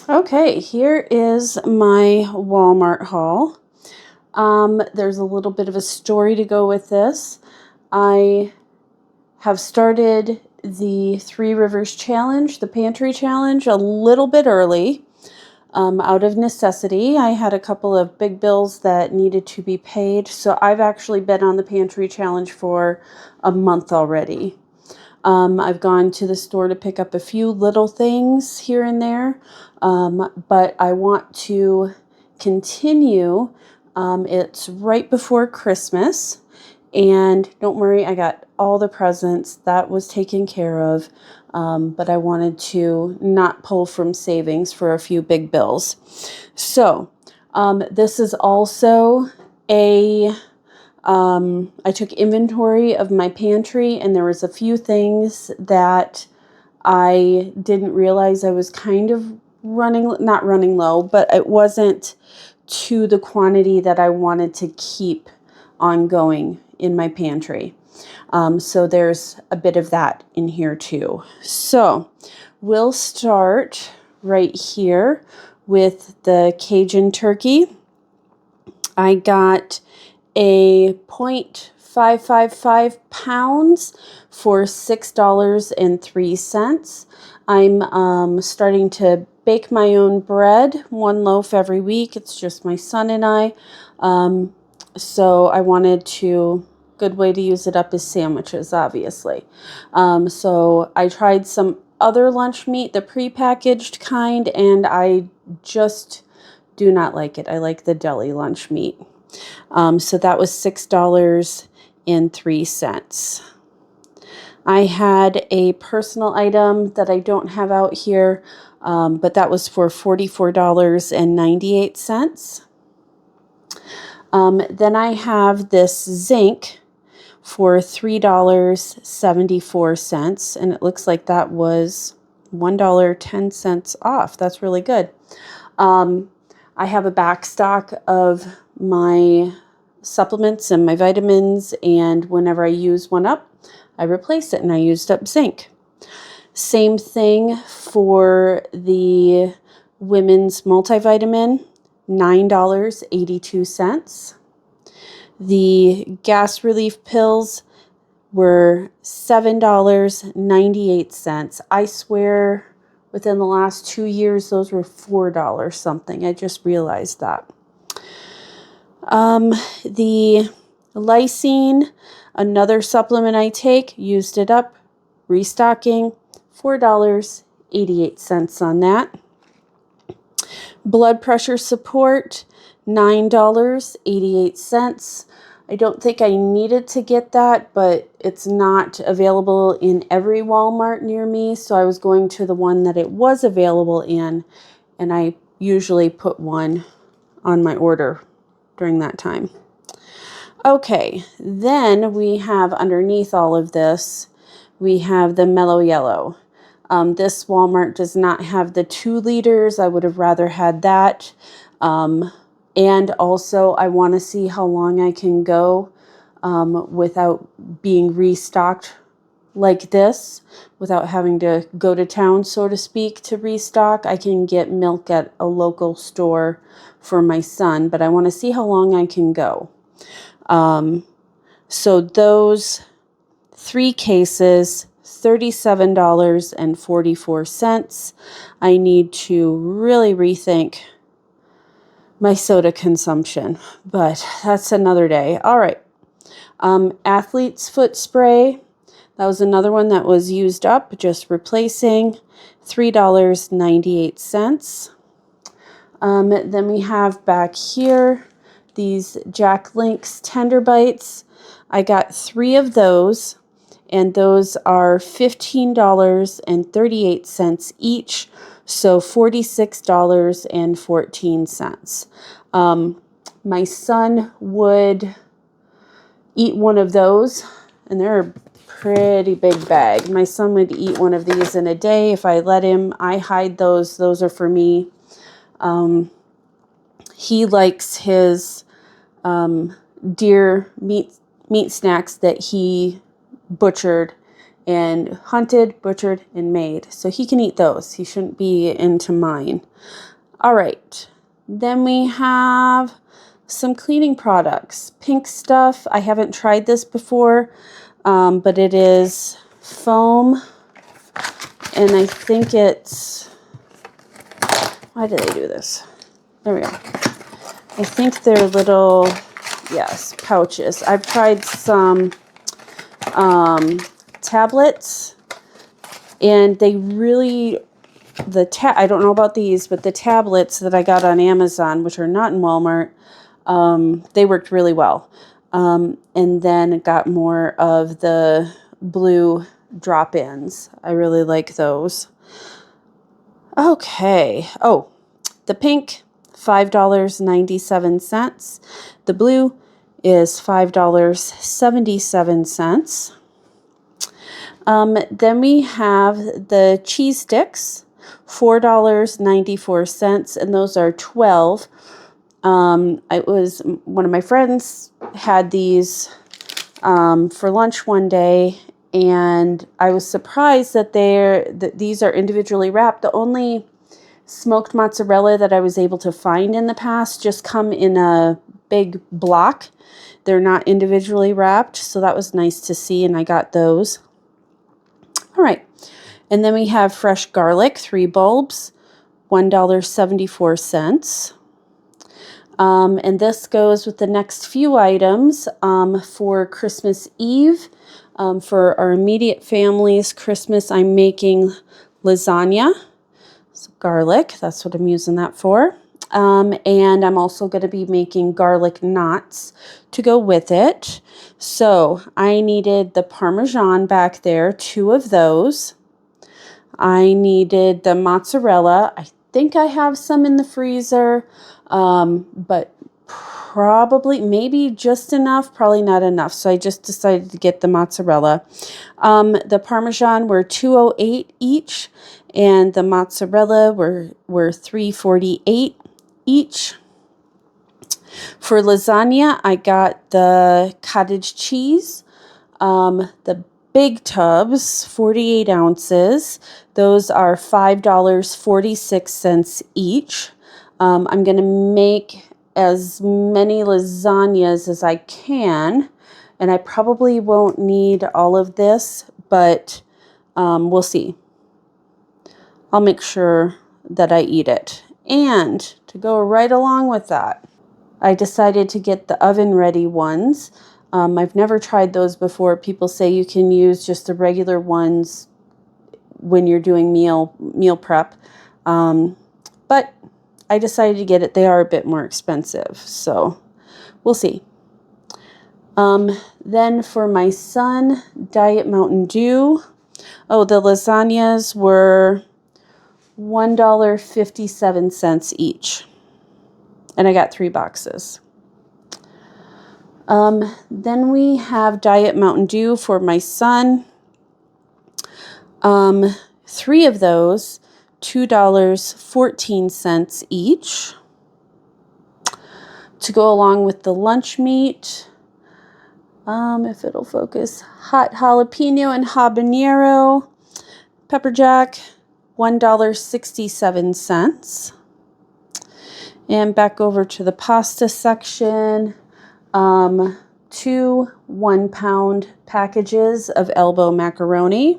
Okay, here is my Walmart haul. There's a little bit of a story to go with this. I have started the Three Rivers Challenge, the Pantry Challenge, a little bit early. Out of necessity. I had a couple of big bills that needed to be paid, so I've actually been on the Pantry Challenge for a month already. I've gone to the store to pick up a few little things here and there, but I want to continue. It's right before Christmas, and don't worry, I got all the presents. That was taken care of, but I wanted to not pull from savings for a few big bills. So this is also I took inventory of my pantry, and there was a few things that I didn't realize I was kind of not running low, but it wasn't to the quantity that I wanted to keep ongoing in my pantry. So there's a bit of that in here too. So we'll start right here with the Cajun turkey. I got a 0.555 pounds for $6.03. I'm starting to bake my own bread, one loaf every week. It's just my son and I. So I wanted to, good way to use it up is sandwiches, obviously. So I tried some other lunch meat, the prepackaged kind, and I just do not like it. I like the deli lunch meat. So that was $6.03. I had a personal item that I don't have out here, but that was for $44.98. Then I have this zinc for $3.74, and it looks like that was $1.10 off. That's really good. I have a back stock of my supplements and my vitamins, and whenever I use one up, I replace it, and I used up zinc. Same thing for the women's multivitamin, $9.82. The gas relief pills were $7.98. I swear within the last 2 years, those were $4 something. I just realized that. The lysine, another supplement I take, used it up, restocking, $4.88 on that. Blood pressure support, $9.88. I don't think I needed to get that, but it's not available in every Walmart near me, so I was going to the one that it was available in, and I usually put one on my order during that time. Okay, then we have underneath all of this, we have the Mellow Yellow. This Walmart does not have the 2 liters. I would have rather had that. And also, I want to see how long I can go without being restocked like this, without having to go to town, so to speak, to restock. I can get milk at a local store for my son, but I want to see how long I can go. So those 3 cases, $37.44. I need to really rethink my soda consumption, but that's another day. All right. Athlete's foot spray. That was another one that was used up, just replacing, $3.98. Then we have back here these Jack Link's Tender Bites. I got 3 of those, and those are $15.38 each, so $46.14. My son would eat one of those, and they're a pretty big bag. My son would eat one of these in a day if I let him. I hide those. Those are for me. He likes his deer meat snacks that he butchered and hunted, butchered, and made. So he can eat those. He shouldn't be into mine. All right. Then we have some cleaning products. Pink stuff. I haven't tried this before, but it is foam. And I think it's... Why did they do this? There we go. I think they're little, yes, pouches. I've tried some tablets, and they really, I don't know about these, but the tablets that I got on Amazon, which are not in Walmart, they worked really well. And then got more of the blue drop-ins. I really like those. Okay. Oh, the pink, $5.97. The blue is $5.77. Then we have the cheese sticks, $4.94, and those are 12. One of my friends had these for lunch one day, and I was surprised that these are individually wrapped. The only smoked mozzarella that I was able to find in the past just come in a big block. They're not individually wrapped, so that was nice to see, and I got those. All right, and then we have fresh garlic, 3 bulbs, $1.74. And this goes with the next few items for Christmas Eve. For our immediate family's Christmas, I'm making lasagna. So garlic, that's what I'm using that for. And I'm also going to be making garlic knots to go with it. So I needed the Parmesan back there, 2 of those. I needed the mozzarella. I think I have some in the freezer, but probably, maybe just enough, probably not enough. So I just decided to get the mozzarella. The Parmesan were $2.08 each, and the mozzarella were $3.48 each. For lasagna, I got the cottage cheese, the big tubs, 48 ounces. Those are $5.46 each. I'm going to make as many lasagnas as I can, and I probably won't need all of this, but we'll see. I'll make sure that I eat it. And to go right along with that, I decided to get the oven-ready ones. I've never tried those before. People say you can use just the regular ones when you're doing meal prep. But I decided to get it. They are a bit more expensive, so we'll see. Then for my son, Diet Mountain Dew. Oh, the lasagnas were $1.57 each. And I got 3 boxes. Then we have Diet Mountain Dew for my son. 3 of those, $2.14 each. To go along with the lunch meat, if it'll focus, hot jalapeno and habanero, pepper jack, $1.67. And back over to the pasta section, 2 1-pound packages of elbow macaroni.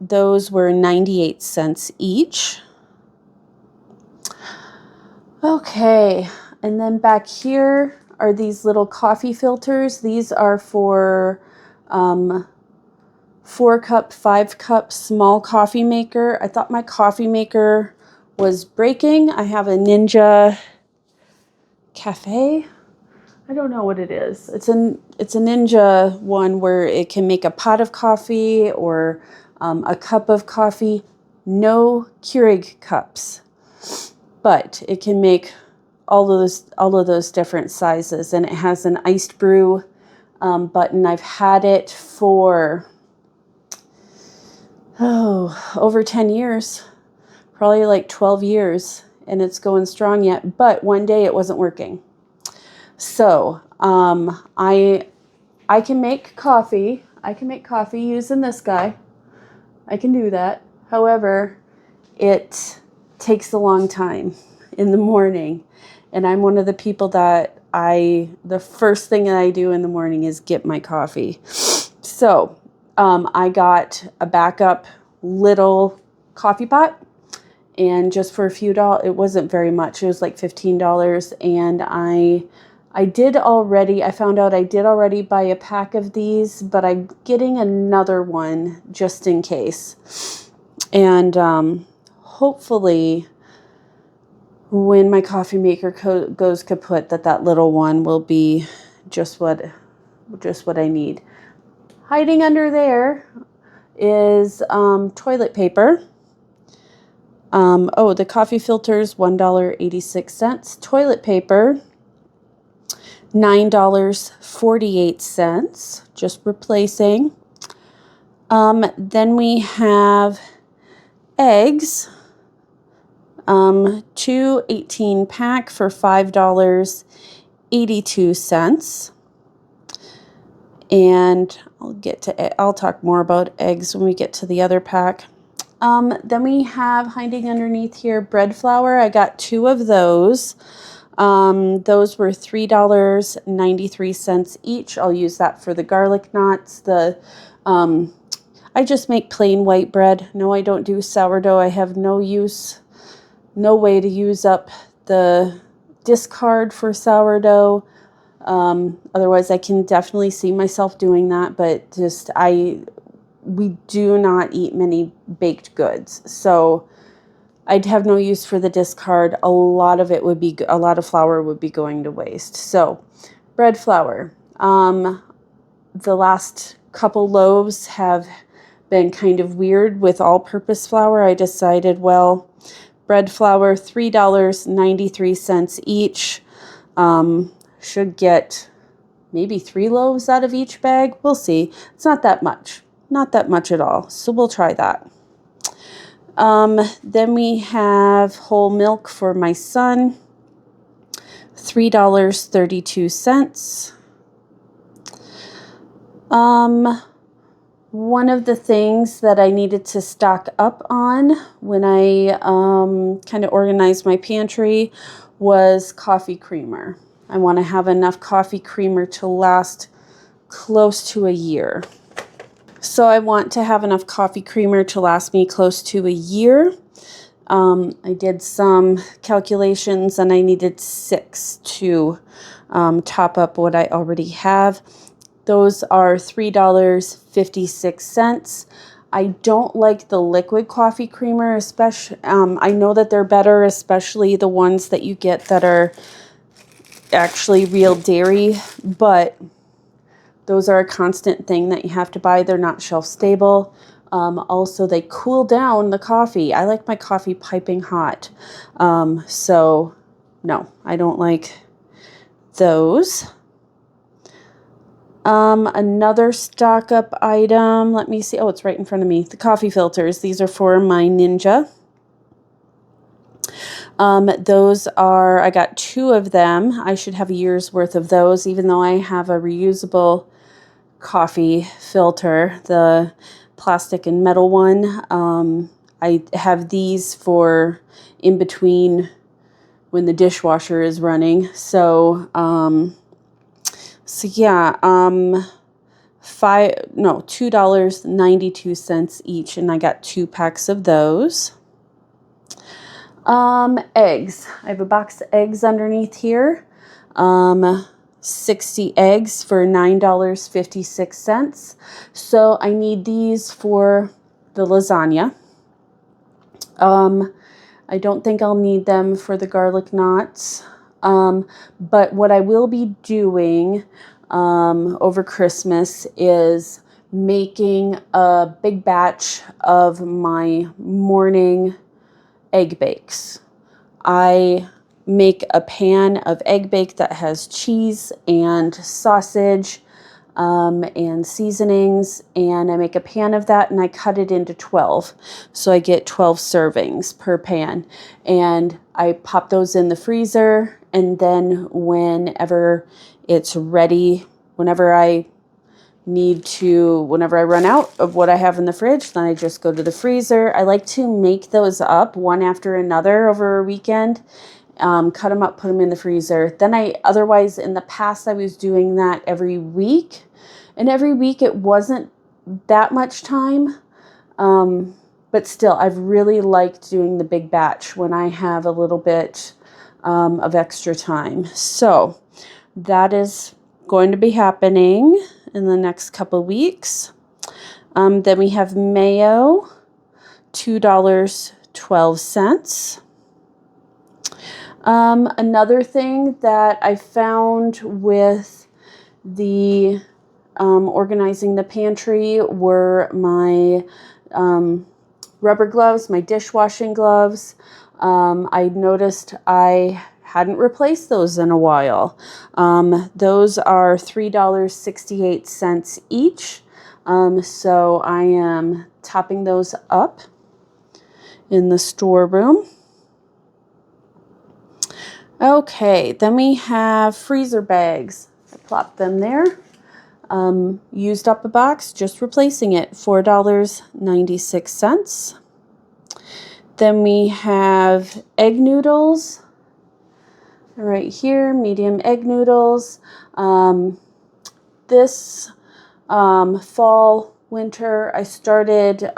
Those were 98 cents each. Okay, and then back here are these little coffee filters. These are for 4-cup, 5-cup small coffee maker. I thought my coffee maker was breaking. I have a Ninja Cafe. I don't know what it is. It's a Ninja one where it can make a pot of coffee or a cup of coffee. No Keurig cups, but it can make all of those different sizes, and it has an iced brew button. I've had it for over 10 years, probably like 12 years, and it's going strong yet. But one day it wasn't working. So I can make coffee. I can make coffee using this guy. I can do that. However, it takes a long time in the morning. And I'm one of the people that the first thing that I do in the morning is get my coffee. So I got a backup little coffee pot. And just for a few dollars, it wasn't very much. It was like $15. And I found out I did already buy a pack of these, but I'm getting another one just in case. And hopefully when my coffee maker goes kaput, that little one will be just what I need. Hiding under there is toilet paper. The coffee filters, $1.86. Toilet paper, $9.48, just replacing. Then we have eggs, 2 18-pack for $5.82. And I'll talk more about eggs when we get to the other pack. Then we have hiding underneath here bread flour. I got 2 of those. Those were $3.93 each. I'll use that for the garlic knots. I just make plain white bread. No, I don't do sourdough. I have no way to use up the discard for sourdough. Otherwise I can definitely see myself doing that, but we do not eat many baked goods. So I'd have no use for the discard. A lot of flour would be going to waste. So bread flour. The last couple loaves have been kind of weird with all-purpose flour. I decided, well, bread flour, $3.93 each. Should get maybe 3 loaves out of each bag. We'll see. It's not that much. Not that much at all. So we'll try that. Then we have whole milk for my son, $3.32. One of the things that I needed to stock up on when I kind of organized my pantry was coffee creamer. I want to have enough coffee creamer to last close to a year. So I want to have enough coffee creamer to last me close to a year. I did some calculations and I needed 6 to top up what I already have. Those are $3.56. I don't like the liquid coffee creamer, especially. I know that they're better, especially the ones that you get that are actually real dairy, but those are a constant thing that you have to buy. They're not shelf stable. Also, they cool down the coffee. I like my coffee piping hot. So, no, I don't like those. Another stock up item. Let me see. Oh, it's right in front of me. The coffee filters. These are for my Ninja. I got 2 of them. I should have a year's worth of those, even though I have a reusable coffee filter, the plastic and metal one. I have these for in between when the dishwasher is running. So yeah, $2.92 each, and I got 2 packs of those. Eggs. I have a box of eggs underneath here. 60 eggs for $9.56. So I need these for the lasagna. I don't think I'll need them for the garlic knots. But what I will be doing over Christmas is making a big batch of my morning egg bakes. I make a pan of egg bake that has cheese and sausage and seasonings, and I make a pan of that and I cut it into 12. So I get 12 servings per pan, and I pop those in the freezer, and then whenever it's ready, whenever I need to, whenever I run out of what I have in the fridge, then I just go to the freezer. I like to make those up one after another over a weekend. Cut them up, put them in the freezer. Then otherwise in the past I was doing that every week. And every week it wasn't that much time. But still, I've really liked doing the big batch when I have a little bit of extra time. So that is going to be happening in the next couple weeks. Then we have mayo, $2.12. Another thing that I found with the organizing the pantry were my rubber gloves, my dishwashing gloves. I noticed I hadn't replaced those in a while. Those are $3.68 each. So I am topping those up in the storeroom. Okay, then we have freezer bags. I plopped them there. Used up a box, just replacing it, $4.96. Then we have egg noodles. Right here, medium egg noodles. This fall, winter, I started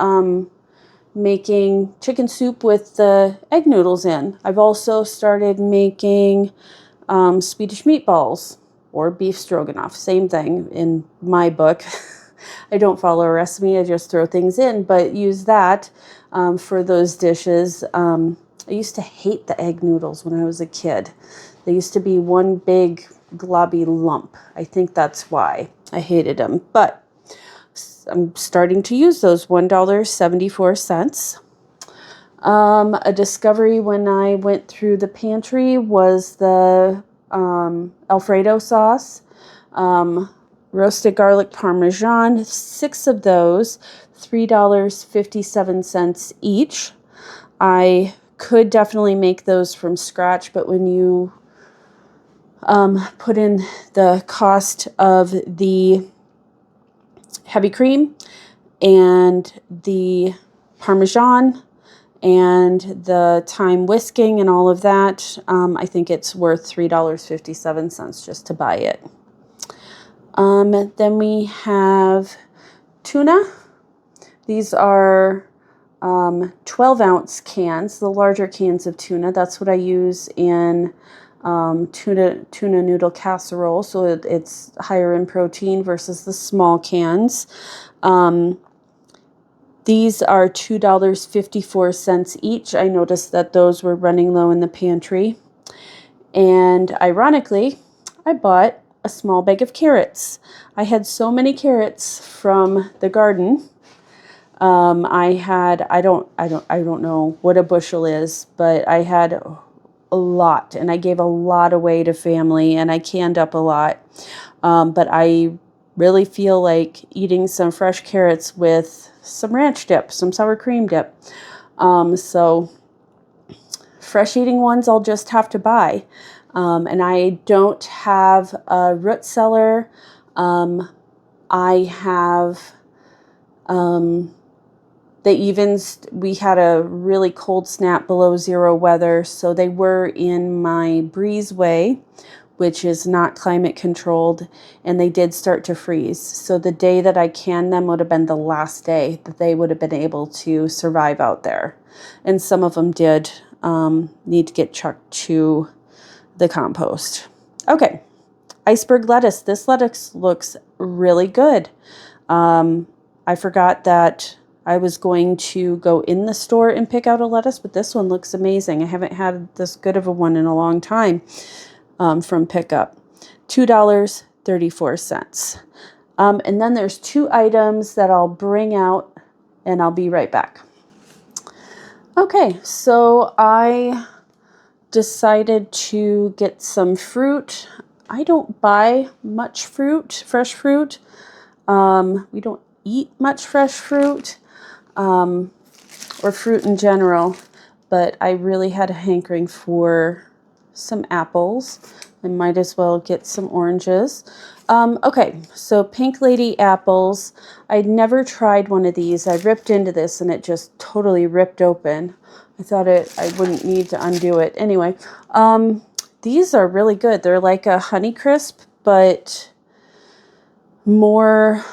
making chicken soup with the egg noodles in. I've also started making Swedish meatballs or beef stroganoff. Same thing in my book. I don't follow a recipe, I just throw things in, but use that for those dishes. I used to hate the egg noodles when I was a kid. They used to be one big globby lump. I think that's why I hated them. But I'm starting to use those, $1.74. A discovery when I went through the pantry was the Alfredo sauce, roasted garlic Parmesan, 6 of those, $3.57 each. I could definitely make those from scratch, but when you put in the cost of the heavy cream and the Parmesan and the time whisking and all of that, I think it's worth $3.57 just to buy it. Then we have tuna. These are 12-ounce cans, the larger cans of tuna. That's what I use in tuna noodle casserole, so it's higher in protein versus the small cans. These are $2.54 each. I noticed that those were running low in the pantry. And ironically, I bought a small bag of carrots. I had so many carrots from the garden. I don't know what a bushel is, but I had a lot, and I gave a lot away to family, and I canned up a lot. But I really feel like eating some fresh carrots with some ranch dip, some sour cream dip. So fresh eating ones I'll just have to buy. And I don't have a root cellar. I have we had a really cold snap, below zero weather, so they were in my breezeway, which is not climate controlled, and they did start to freeze. So the day that I canned them would have been the last day that they would have been able to survive out there. And some of them did need to get chucked to the compost. Okay, iceberg lettuce. This lettuce looks really good. I forgot that I was going to go in the store and pick out a lettuce, but this one looks amazing. I haven't had this good of a one in a long time from pickup. $2.34. And then there's 2 items that I'll bring out, and I'll be right back. Okay, so I decided to get some fruit. I don't buy much fruit, fresh fruit. We don't eat much fresh fruit. Or fruit in general, but I really had a hankering for some apples. I might as well get some oranges. Okay, so Pink Lady apples. I'd never tried one of these. I ripped into this and it just totally ripped open. I thought I wouldn't need to undo it. Anyway, these are really good. They're like a Honeycrisp, but more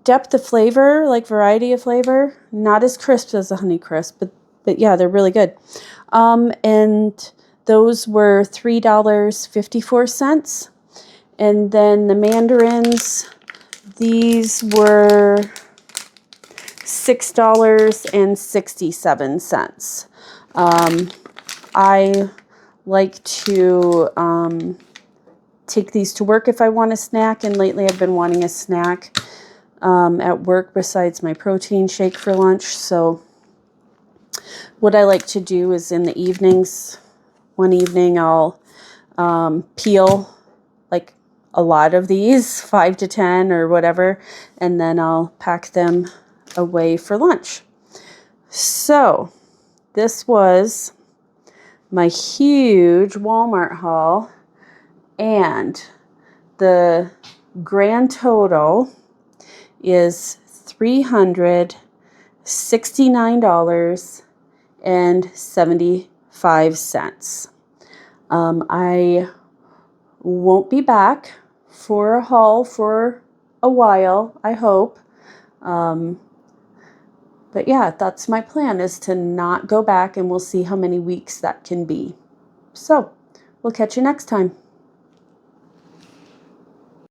depth of flavor, like variety of flavor. Not as crisp as a Honeycrisp, but yeah, they're really good. And those were $3.54. And then the mandarins, these were $6.67. I like to take these to work if I want a snack, and lately I've been wanting a snack at work besides my protein shake for lunch. So what I like to do is in the evenings, one evening I'll peel like a lot of these, 5 to 10 or whatever, and then I'll pack them away for lunch. So this was my huge Walmart haul, and the grand total is $369.75. I won't be back for a haul for a while, I hope. But yeah, that's my plan, is to not go back, and we'll see how many weeks that can be. So we'll catch you next time.